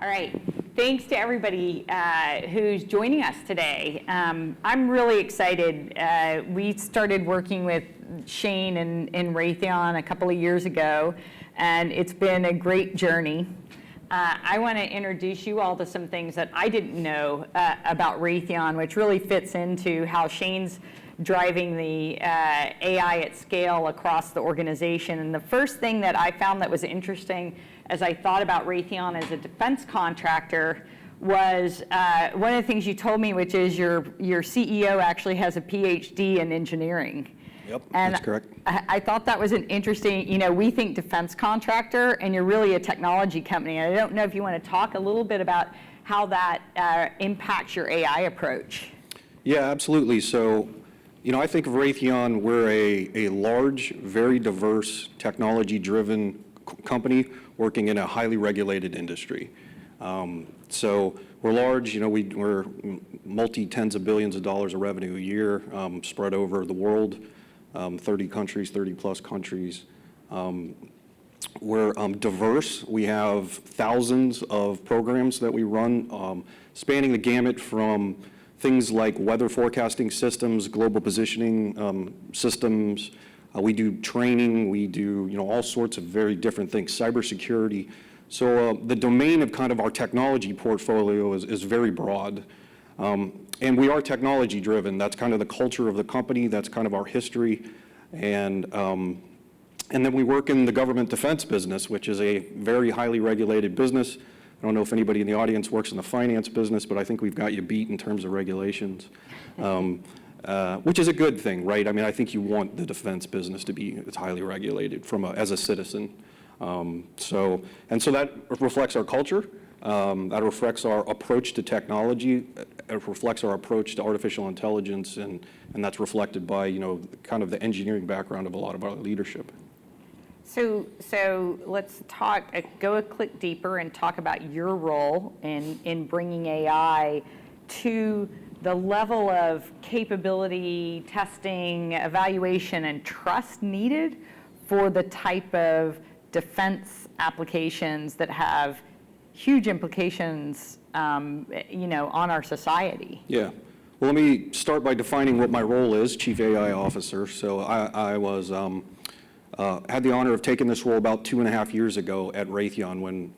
All right. Thanks to everybody who's joining us today. I'm really excited. We started working with Shane and Raytheon a couple of years ago, and it's been a great journey. I want to introduce you all to some things that I didn't know about Raytheon, which really fits into how Shane's driving the AI at scale across the organization. And the first thing that I found that was interesting as I thought about Raytheon as a defense contractor was one of the things you told me, which is your CEO actually has a PhD in engineering. Yep, and that's correct. I thought that was an interesting, we think defense contractor, and you're really a technology company. I don't know if you want to talk a little bit about how that impacts your AI approach. Yeah, absolutely. So, I think of Raytheon, we're a large, very diverse, technology-driven company working in a highly regulated industry. So we're large, we're multi-tens of billions of dollars of revenue a year, spread over the world, 30 countries, 30 plus countries. We're diverse. We have thousands of programs that we run, spanning the gamut from things like weather forecasting systems, global positioning systems. We do training. We do all sorts of very different things, cybersecurity. So the domain of kind of our technology portfolio is very broad. And we are technology driven. That's kind of the culture of the company. That's kind of our history. And then we work in the government defense business, which is a very highly regulated business. I don't know if anybody in the audience works in the finance business, but I think we've got you beat in terms of regulations, which is a good thing, right? I mean, I think you want the defense business to be as highly regulated as a citizen. So that reflects our culture. That reflects our approach to technology. It reflects our approach to artificial intelligence, and that's reflected by kind of the engineering background of a lot of our leadership. So let's go a click deeper and talk about your role in bringing AI to the level of capability, testing, evaluation, and trust needed for the type of defense applications that have huge implications, on our society. Yeah. Well, let me start by defining what my role is, Chief AI Officer. So I was had the honor of taking this role about 2.5 years ago at Raytheon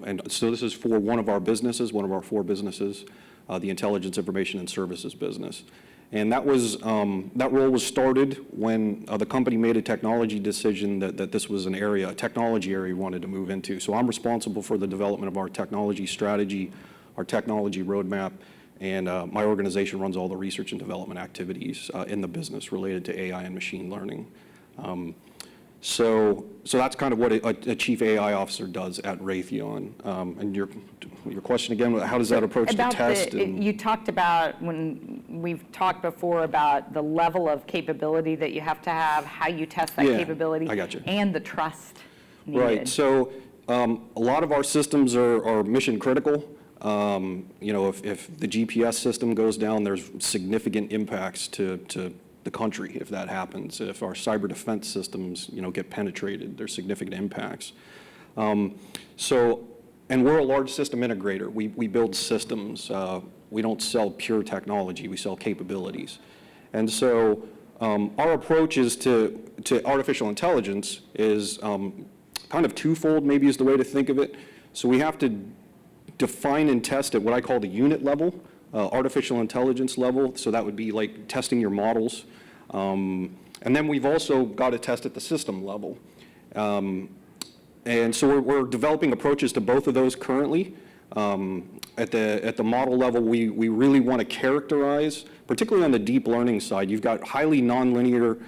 and so this is for one of our businesses, one of our 4 businesses, the Intelligence, Information, and Services business. And that role was started when the company made a technology decision that this was a technology area we wanted to move into. So I'm responsible for the development of our technology strategy, our technology roadmap, and my organization runs all the research and development activities in the business related to AI and machine learning. So that's kind of what a chief AI officer does at Raytheon. And your question again, how does that approach the test? You talked about, when we've talked before, about the level of capability that you have to have, how you test that capability, I got you. And the trust needed. Right. So a lot of our systems are mission critical. If the GPS system goes down, there's significant impacts to the country if that happens. If our cyber defense systems, get penetrated, there's significant impacts. And we're a large system integrator. We build systems. We don't sell pure technology. We sell capabilities. And so our approach is to artificial intelligence is kind of twofold, maybe is the way to think of it. So we have to define and test at what I call the unit level, artificial intelligence level. So that would be like testing your models. And then we've also got to test at the system level. And so we're developing approaches to both of those currently. At the model level, we really want to characterize, particularly on the deep learning side. You've got highly nonlinear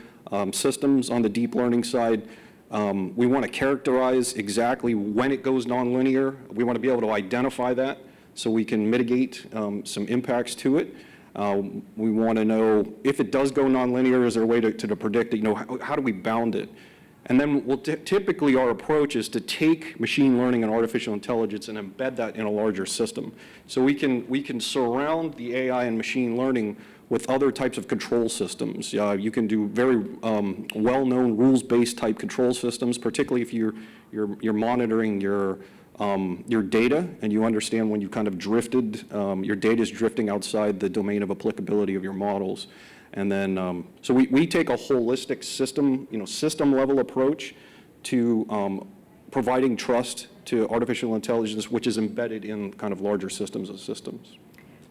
systems on the deep learning side. We want to characterize exactly when it goes nonlinear. We want to be able to identify that so we can mitigate some impacts to it. We want to know if it does go nonlinear, is there a way to predict it? How do we bound it? And then typically our approach is to take machine learning and artificial intelligence and embed that in a larger system. So we can surround the AI and machine learning with other types of control systems. You can do very well-known rules-based type control systems, particularly if you're monitoring your your data, and you understand when you kind of drifted, your data is drifting outside the domain of applicability of your models. And then, so we take a holistic system, system level approach to providing trust to artificial intelligence, which is embedded in kind of larger systems of systems.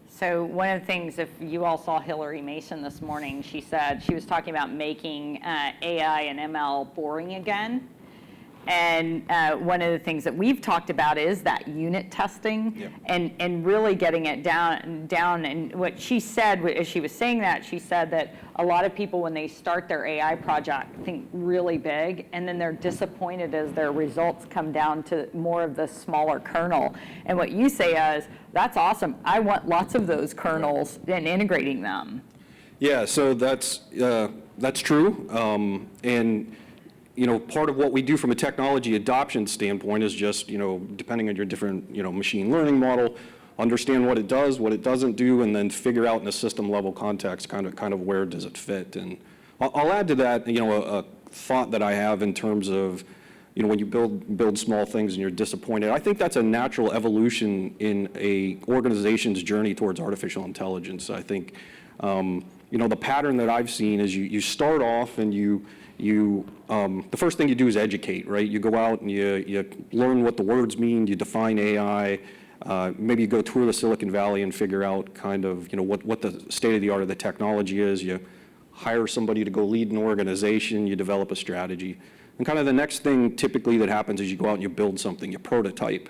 So one of the things, if you all saw Hillary Mason this morning, she said she was talking about making AI and ML boring again. And one of the things that we've talked about is that unit testing and really getting it down. And what she said, as she was saying that, she said that a lot of people, when they start their AI project, think really big, and then they're disappointed as their results come down to more of the smaller kernel. And what you say is, that's awesome. I want lots of those kernels and integrating them. Yeah, so that's true. And part of what we do from a technology adoption standpoint is just, depending on your different, machine learning model, understand what it does, what it doesn't do, and then figure out in a system level context kind of where does it fit. And I'll add to that, a thought that I have in terms of, when you build small things and you're disappointed. I think that's a natural evolution in a organization's journey towards artificial intelligence. I think, the pattern that I've seen is you start off and the first thing you do is educate, right? You go out and you learn what the words mean, you define AI, maybe you go tour the Silicon Valley and figure out kind of, what the state of the art of the technology is. You hire somebody to go lead an organization, you develop a strategy. And kind of the next thing typically that happens is you go out and you build something, you prototype.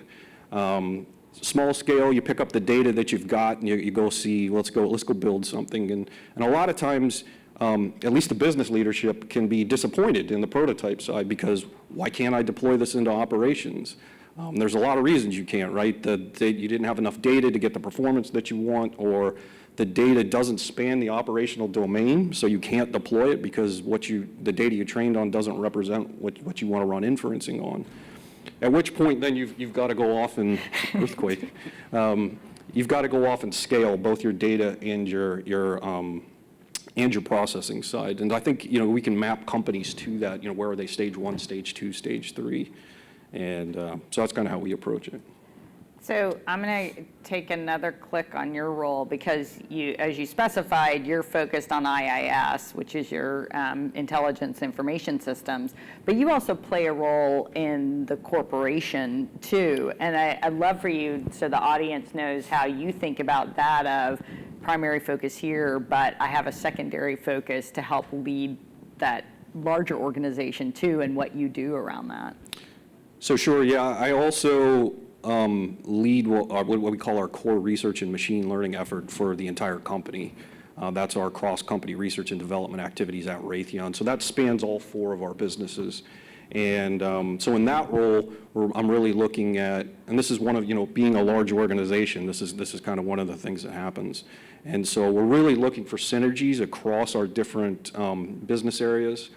Small scale, you pick up the data that you've got and you go see, let's go build something. And a lot of times, at least the business leadership can be disappointed in the prototype side because why can't I deploy this into operations? There's a lot of reasons you can't, right? You didn't have enough data to get the performance that you want, or the data doesn't span the operational domain, so you can't deploy it because the data you trained on doesn't represent what you want to run inferencing on. At which point then you've got to go off and earthquake. You've got to go off and scale both your data and your processing side. And I think, we can map companies to that, where are they stage 1, stage 2, stage 3. And so that's kind of how we approach it. So I'm going to take another click on your role because as you specified, you're focused on IIS, which is your intelligence information systems, but you also play a role in the corporation too. And I'd love for you, so the audience knows how you think about that of primary focus here, but I have a secondary focus to help lead that larger organization too and what you do around that. So sure, yeah, I also lead what we call our core research and machine learning effort for the entire company. That's our cross-company research and development activities at Raytheon. So that spans all 4 of our businesses. And so in that role, I'm really looking at, and this is one of, being a large organization, this is kind of one of the things that happens. And so we're really looking for synergies across our different business areas,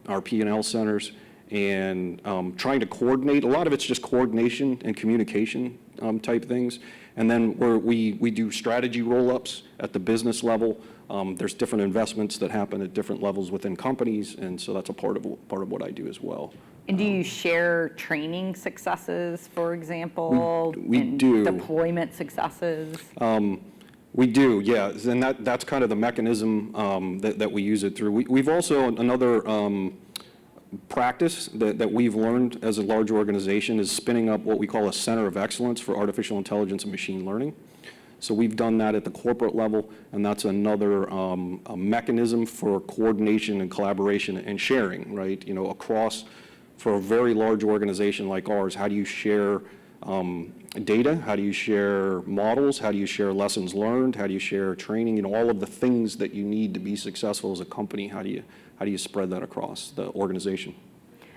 our P&L centers, and trying to coordinate. A lot of it's just coordination and communication type things. And then we do strategy roll-ups at the business level. There's different investments that happen at different levels within companies, and so that's a part of what I do as well. And do you share training successes, for example? We do. Deployment successes? We do, yeah, and that's kind of the mechanism that we use it through. We've also, another practice that we've learned as a large organization is spinning up what we call a center of excellence for artificial intelligence and machine learning. So we've done that at the corporate level, and that's another a mechanism for coordination and collaboration and sharing, right? Across, for a very large organization like ours, how do you share data? How do you share models? How do you share lessons learned? How do you share training? All of the things that you need to be successful as a company, how do you spread that across the organization?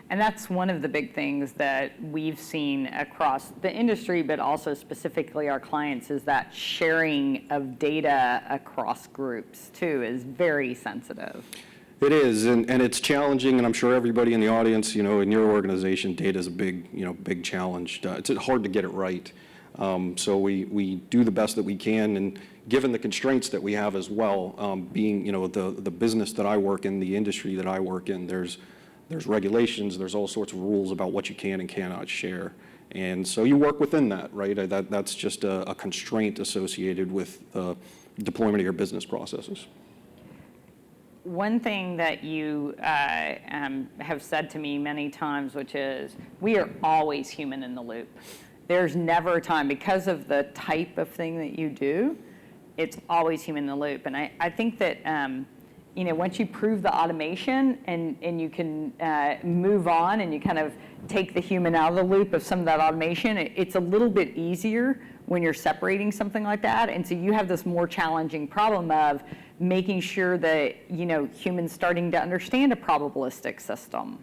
And that's one of the big things that we've seen across the industry, but also specifically our clients, is that sharing of data across groups too is very sensitive. It is, and it's challenging, and I'm sure everybody in the audience, in your organization, data is a big challenge. It's hard to get it right. So we do the best that we can, and given the constraints that we have as well, being, the business that I work in, the industry that I work in, there's regulations, there's all sorts of rules about what you can and cannot share. And so you work within that, right? That's just a constraint associated with deployment of your business processes. One thing that you have said to me many times, which is, we are always human in the loop. There's never a time, because of the type of thing that you do, it's always human in the loop. And I think that, once you prove the automation and you can move on and you kind of take the human out of the loop of some of that automation, it's a little bit easier when you're separating something like that. And so you have this more challenging problem of making sure that, humans starting to understand a probabilistic system,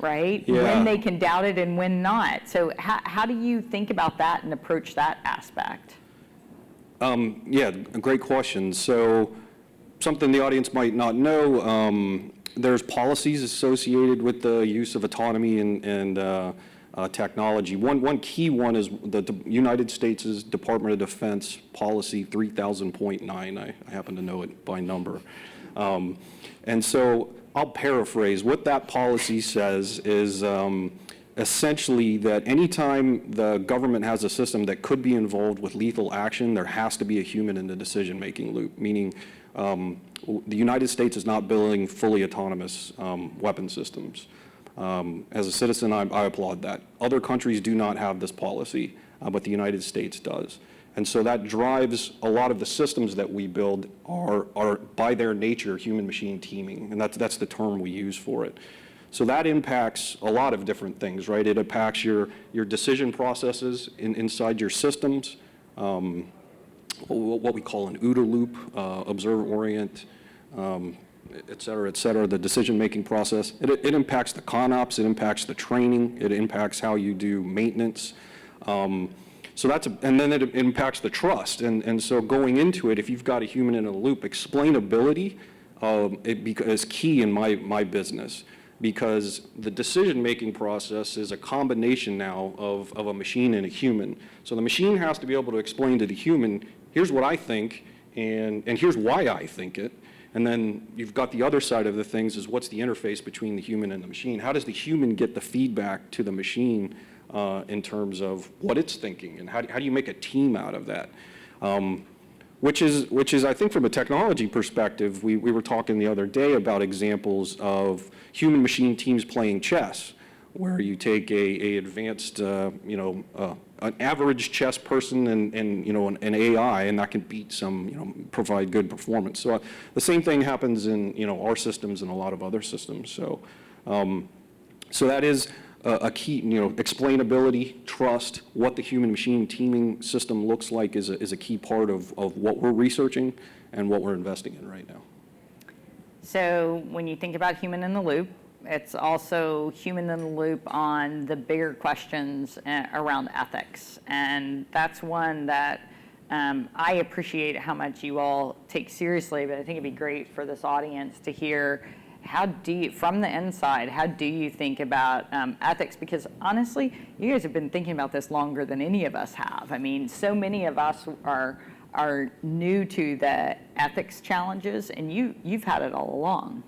right? Yeah. When they can doubt it and when not. So how do you think about that and approach that aspect? Yeah, a great question. So something the audience might not know, there's policies associated with the use of autonomy and technology. One key one is the United States' Department of Defense Policy 3000.9. I happen to know it by number. And so I'll paraphrase. What that policy says is essentially that anytime the government has a system that could be involved with lethal action, there has to be a human in the decision-making loop, meaning the United States is not building fully autonomous weapon systems. As a citizen, I applaud that. Other countries do not have this policy, but the United States does. And so that drives a lot of the systems that we build are by their nature human-machine teaming, and that's the term we use for it. So that impacts a lot of different things, right? It impacts your decision processes inside your systems, what we call an OODA loop, observe, orient, et cetera, the decision-making process. It impacts the ConOps, it impacts the training, it impacts how you do maintenance. So and then it impacts the trust. And so going into it, if you've got a human in a loop, explainability is key in my business, because the decision-making process is a combination now of a machine and a human. So the machine has to be able to explain to the human, here's what I think, and here's why I think it. And then you've got the other side of the things is what's the interface between the human and the machine? How does the human get the feedback to the machine in terms of what it's thinking, and how do you make a team out of that? Which is, I think, from a technology perspective, we were talking the other day about examples of human-machine teams playing chess, where you take a advanced, an average chess person and an AI, and that can beat some, provide good performance. So the same thing happens in, our systems and a lot of other systems. So, so that is a key, explainability, trust, what the human-machine teaming system looks like is a key part of what we're researching and what we're investing in right now. So when you think about human in the loop, it's also human in the loop on the bigger questions around ethics. And that's one that I appreciate how much you all take seriously, but I think it'd be great for this audience to hear from the inside, how do you think about ethics? Because honestly, you guys have been thinking about this longer than any of us have. I mean, so many of us are new to the ethics challenges, and you've had it all along.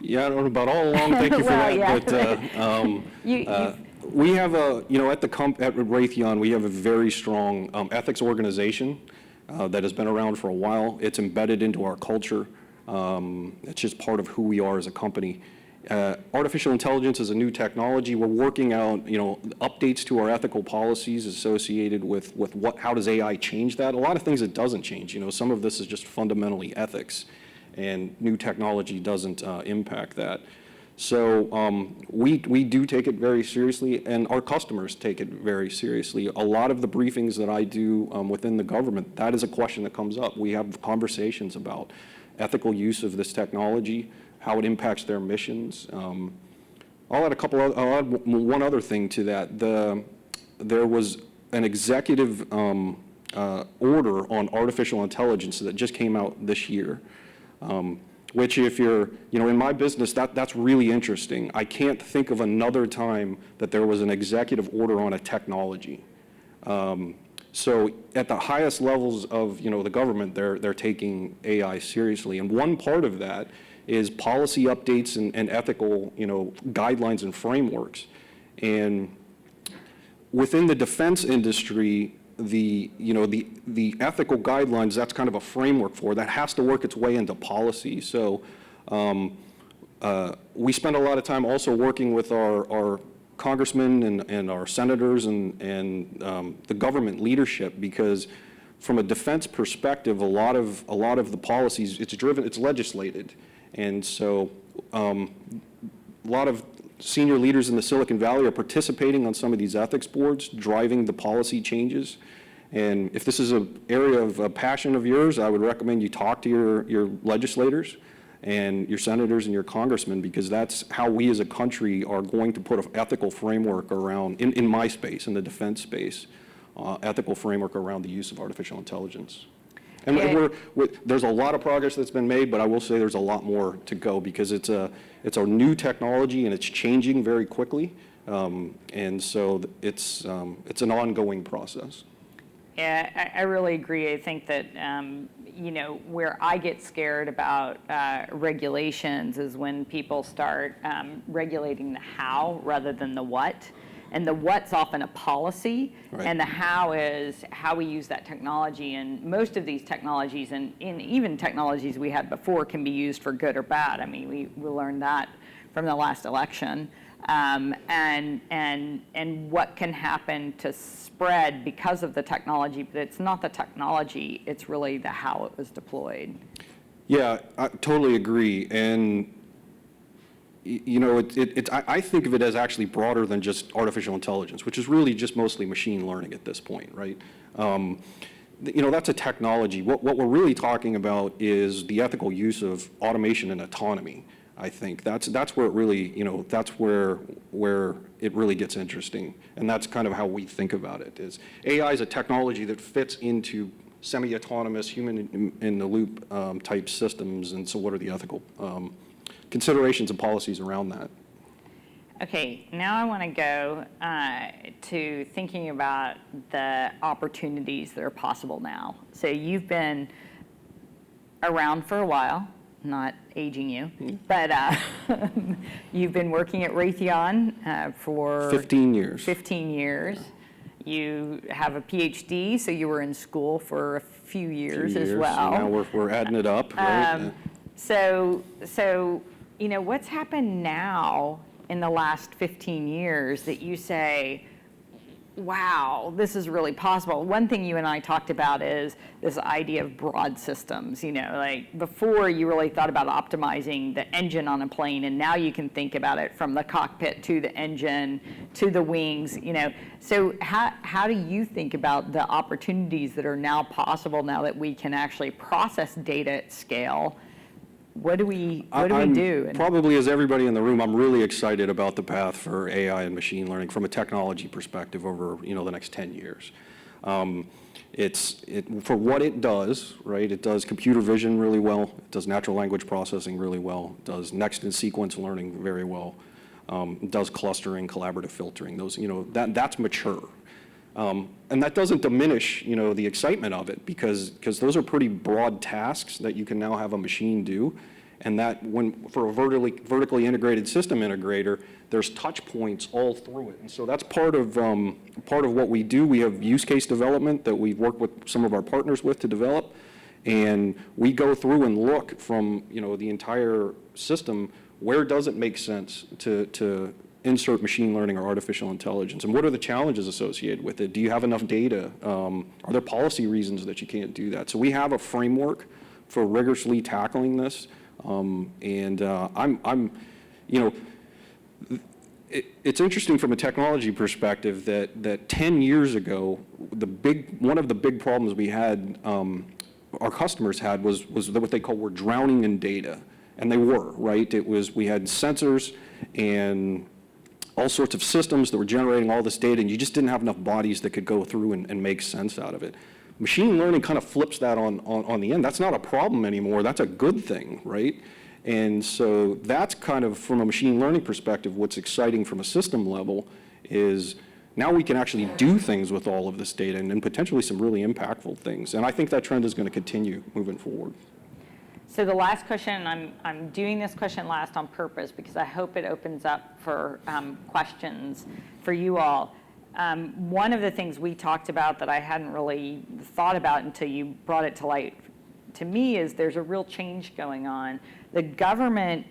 Yeah, I don't know about all along, thank you for Well, that. yeah. But we have at Raytheon, we have a very strong ethics organization that has been around for a while. It's embedded into our culture. It's just part of who we are as a company. Artificial intelligence is a new technology. We're working out, updates to our ethical policies associated with how does AI change that? A lot of things it doesn't change. Some of this is just fundamentally ethics, and new technology doesn't impact that. So we do take it very seriously, and our customers take it very seriously. A lot of the briefings that I do within the government, that is a question that comes up. We have conversations about ethical use of this technology, how it impacts their missions. I'll add one other thing to that. There was an executive order on artificial intelligence that just came out this year, which if you're, in my business, that's really interesting. I can't think of another time that there was an executive order on a technology. So at the highest levels of the government, they're taking AI seriously, and one part of that is policy updates and ethical guidelines and frameworks. And within the defense industry, the ethical guidelines, that's kind of a framework for that has to work its way into policy. So we spend a lot of time also working with our congressmen and our senators and the government leadership, because from a defense perspective, a lot of the policies, it's legislated. And so a lot of senior leaders in the Silicon Valley are participating on some of these ethics boards, driving the policy changes. And if this is an area of passion of yours, I would recommend you talk to your legislators and your senators and your congressmen, because that's how we as a country are going to put an ethical framework around, in my space, in the defense space, ethical framework around the use of artificial intelligence. And there's a lot of progress that's been made, but I will say there's a lot more to go, because it's a new technology and it's changing very quickly, and so it's an ongoing process. Yeah, I really agree. I think that where I get scared about regulations is when people start regulating the how rather than the what. And the what's often a policy, right, and the how is how we use that technology. And most of these technologies, and even technologies we had before, can be used for good or bad. I mean, we learned that from the last election. And what can happen to spread because of the technology, but it's not the technology, it's really the how it was deployed. Yeah, I totally agree. And I think of it as actually broader than just artificial intelligence, which is really just mostly machine learning at this point, right? That's a technology. What we're really talking about is the ethical use of automation and autonomy. I think that's where it really, that's where it really gets interesting, and that's kind of how we think about it. Is AI is a technology that fits into semi-autonomous, human-in-the-loop type systems, and so what are the ethical considerations and policies around that? Okay, now I want to go to thinking about the opportunities that are possible now. So you've been around for a while, not aging you, but you've been working at Raytheon for 15 years. 15 years. You have a PhD, so you were in school for a few years as well. So now we're adding it up, right? So what's happened now in the last 15 years that you say, wow, this is really possible? One thing you and I talked about is this idea of broad systems. Like before you really thought about optimizing the engine on a plane, and now you can think about it from the cockpit to the engine to the wings. So how do you think about the opportunities that are now possible now that we can actually process data at scale? What do we do? Probably, as everybody in the room, I'm really excited about the path for AI and machine learning from a technology perspective over the next 10 years. For what it does, right? It does computer vision really well. It does natural language processing really well. It does next in sequence learning very well. It does clustering, collaborative filtering. Those, that's mature. And that doesn't diminish, the excitement of it, because those are pretty broad tasks that you can now have a machine do, and that for a vertically integrated system integrator, there's touch points all through it, and so that's part of what we do. We have use case development that we've worked with some of our partners with to develop, and we go through and look from the entire system, where does it make sense to insert machine learning or artificial intelligence, and what are the challenges associated with it? Do you have enough data? Are there policy reasons that you can't do that? So we have a framework for rigorously tackling this, it's interesting from a technology perspective that 10 years ago, one of the big problems we had, our customers had, was what they were drowning in data, and they were, right? We had sensors and all sorts of systems that were generating all this data, and you just didn't have enough bodies that could go through and make sense out of it. Machine learning kind of flips that on the end. That's not a problem anymore. That's a good thing, right? And so that's kind of, from a machine learning perspective, what's exciting from a system level is now we can actually do things with all of this data, and potentially some really impactful things. And I think that trend is going to continue moving forward. So the last question, I'm doing this question last on purpose because I hope it opens up for questions for you all. One of the things we talked about that I hadn't really thought about until you brought it to light to me is there's a real change going on. The government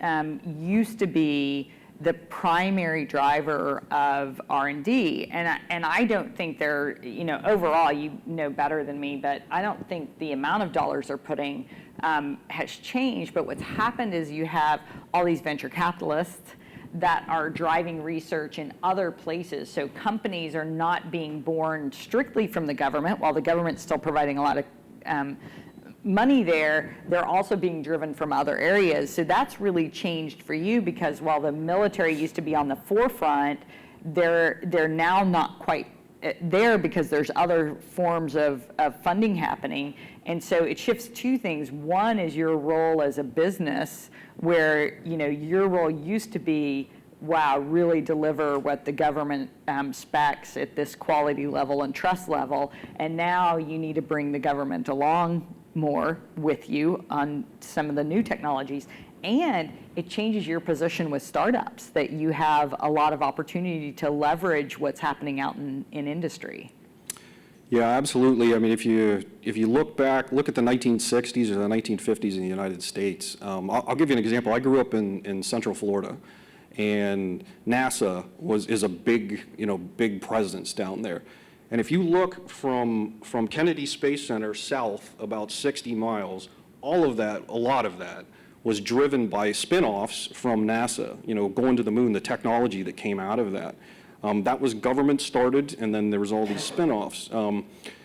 used to be the primary driver of R&D, and I don't think they're, overall, you know better than me, but I don't think the amount of dollars they're putting has changed. But what's happened is you have all these venture capitalists that are driving research in other places. So companies are not being born strictly from the government, while the government's still providing a lot of money there, they're also being driven from other areas. So that's really changed for you, because while the military used to be on the forefront, they're now not quite there because there's other forms of funding happening. And so it shifts two things. One is your role as a business, where your role used to be, wow, really deliver what the government specs at this quality level and trust level. And now you need to bring the government along more with you on some of the new technologies. And it changes your position with startups, that you have a lot of opportunity to leverage what's happening out in industry. Yeah, absolutely. I mean, if you look at the 1960s or the 1950s in the United States, I'll give you an example. I grew up in Central Florida, and NASA is a big presence down there. And if you look from Kennedy Space Center south about 60 miles, a lot of that was driven by spin-offs from NASA, going to the moon, the technology that came out of that. That was government started, and then there was all these spin-offs.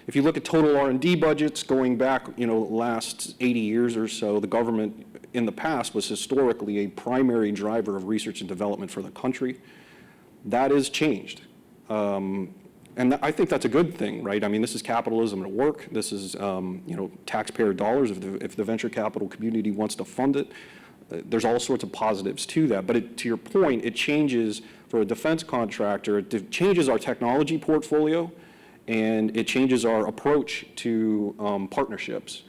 If you look at total R&D budgets going back, last 80 years or so, the government in the past was historically a primary driver of research and development for the country. That has changed. And I think that's a good thing, right? I mean, this is capitalism at work. This is, taxpayer dollars. If the venture capital community wants to fund it, there's all sorts of positives to that. But to your point, it changes for a defense contractor. It changes our technology portfolio, and it changes our approach to partnerships.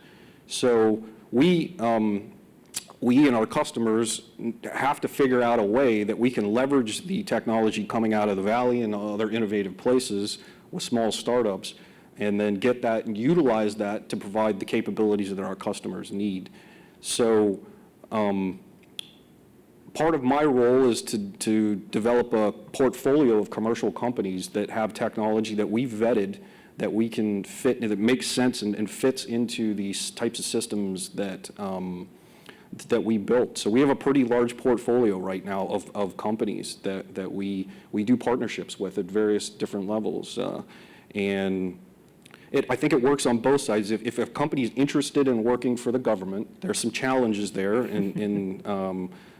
So we and our customers have to figure out a way that we can leverage the technology coming out of the Valley and other innovative places with small startups, and then get that and utilize that to provide the capabilities that our customers need. So part of my role is to develop a portfolio of commercial companies that have technology that we've vetted, that we can fit, that makes sense and fits into these types of systems that we built. So we have a pretty large portfolio right now of companies that we do partnerships with at various different levels. And I think it works on both sides. If a company is interested in working for the government, there's some challenges there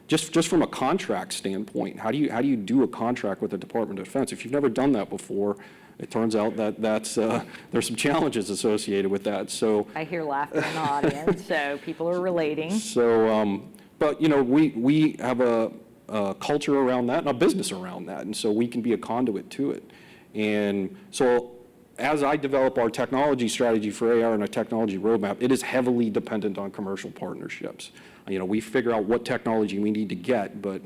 just from a contract standpoint. How do you do a contract with the Department of Defense? If you've never done that before, it turns out that there's some challenges associated with that. So I hear laughter in the audience, so people are relating. So, but we have a culture around that and a business around that, and so we can be a conduit to it. And so, as I develop our technology strategy for AR and a technology roadmap, it is heavily dependent on commercial partnerships. We figure out what technology we need to get, but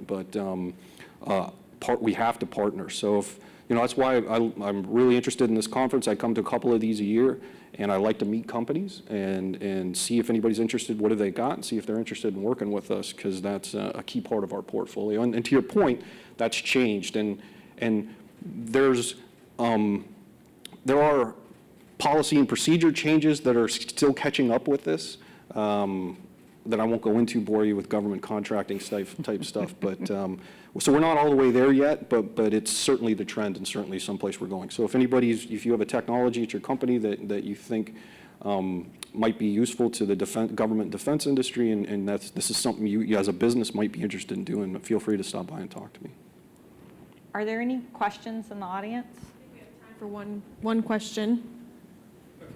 we have to partner. So if that's why I'm really interested in this conference. I come to a couple of these a year, and I like to meet companies and see if anybody's interested, what have they got, and see if they're interested in working with us, because that's a key part of our portfolio. And to your point, that's changed. And there are policy and procedure changes that are still catching up with this, that I won't go into, bore you with government contracting type stuff. But so we're not all the way there yet, but it's certainly the trend and certainly someplace we're going. So if you have a technology at your company that you think might be useful to the government defense industry, and this is something you as a business might be interested in doing, feel free to stop by and talk to me. Are there any questions in the audience? I think we have time for one question. Okay.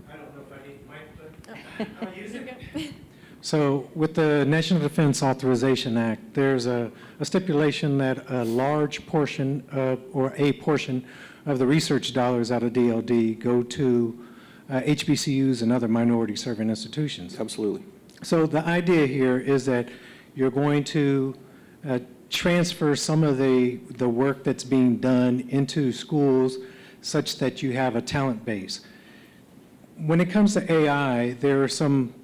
I don't know if I need the mic, but I'll use it. So with the National Defense Authorization Act, there's a stipulation that a large portion or a portion of the research dollars out of DLD go to HBCUs and other minority serving institutions. Absolutely. So the idea here is that you're going to transfer some of the work that's being done into schools such that you have a talent base. When it comes to AI, there are some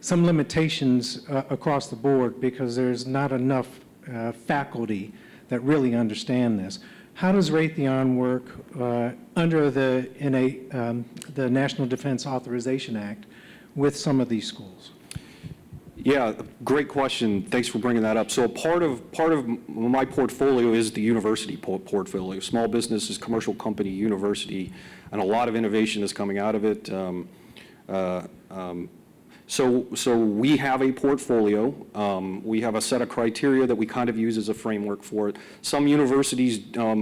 limitations across the board because there's not enough faculty that really understand this. How does Raytheon work under the National Defense Authorization Act with some of these schools? Yeah, great question. Thanks for bringing that up. So part of my portfolio is the university portfolio. Small business is commercial company, university, and a lot of innovation is coming out of it. So we have a portfolio. We have a set of criteria that we kind of use as a framework for it. Some universities are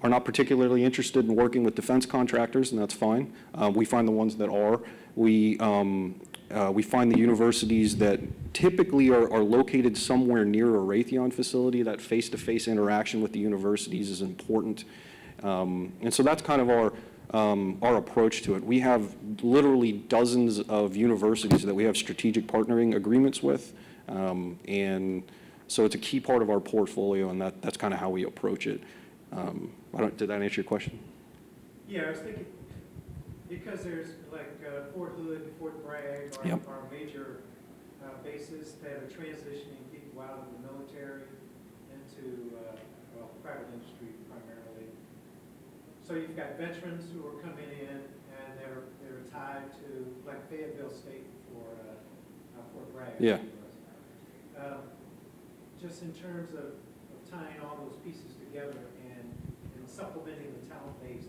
not particularly interested in working with defense contractors, and that's fine. We find the ones that are. We find the universities that typically are located somewhere near a Raytheon facility. That face-to-face interaction with the universities is important. And so that's kind of our approach to it. We have literally dozens of universities that we have strategic partnering agreements with. And so it's a key part of our portfolio, and that's kind of how we approach it. Did that answer your question? Yeah, I was thinking, because there's like Fort Hood, Fort Bragg are major bases that are transitioning people out of the military into, well, private industry primarily. So you've got veterans who are coming in and they're tied to, like Fayetteville State for Fort Bragg. Yeah. Just in terms of tying all those pieces together and supplementing the talent base,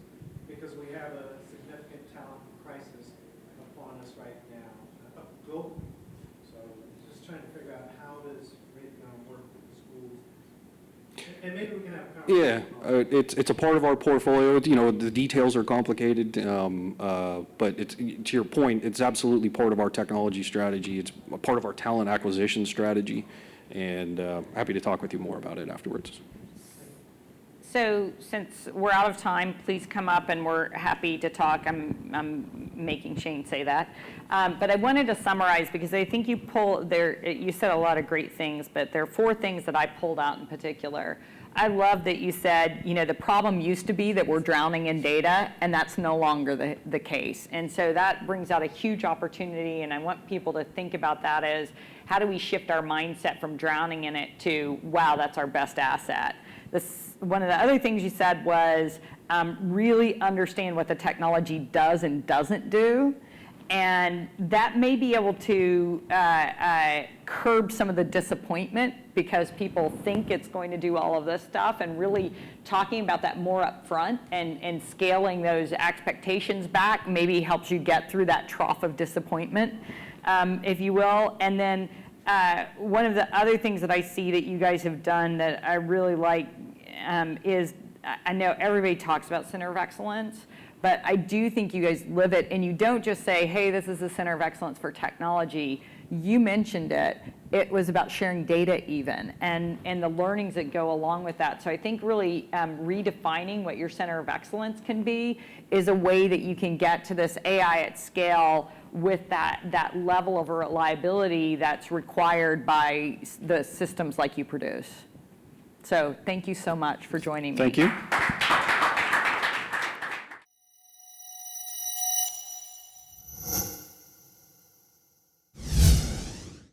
because we have a significant talent crisis upon us right now, globally. So just trying to figure out how does Raytheon work with the schools. And maybe we can have a conversation. Yeah, it's a part of our portfolio. You know, the details are complicated, but to your point, it's absolutely part of our technology strategy. It's a part of our talent acquisition strategy, and happy to talk with you more about it afterwards. So since we're out of time, please come up and we're happy to talk. I'm making Shane say that. But I wanted to summarize because I think you said a lot of great things, but there are 4 things that I pulled out in particular. I love that you said, you know, the problem used to be that we're drowning in data, and that's no longer the case. And so that brings out a huge opportunity, and I want people to think about that as how do we shift our mindset from drowning in it to, wow, that's our best asset. One of the other things you said was really understand what the technology does and doesn't do. And that may be able to curb some of the disappointment because people think it's going to do all of this stuff, and really talking about that more up front and scaling those expectations back maybe helps you get through that trough of disappointment, if you will. And then one of the other things that I see that you guys have done that I really like is, I know everybody talks about Center of Excellence, but I do think you guys live it, and you don't just say, hey, this is the Center of Excellence for technology. You mentioned it. It was about sharing data even, and the learnings that go along with that. So I think really redefining what your Center of Excellence can be is a way that you can get to this AI at scale with that level of reliability that's required by the systems like you produce. So thank you so much for joining me. Thank you.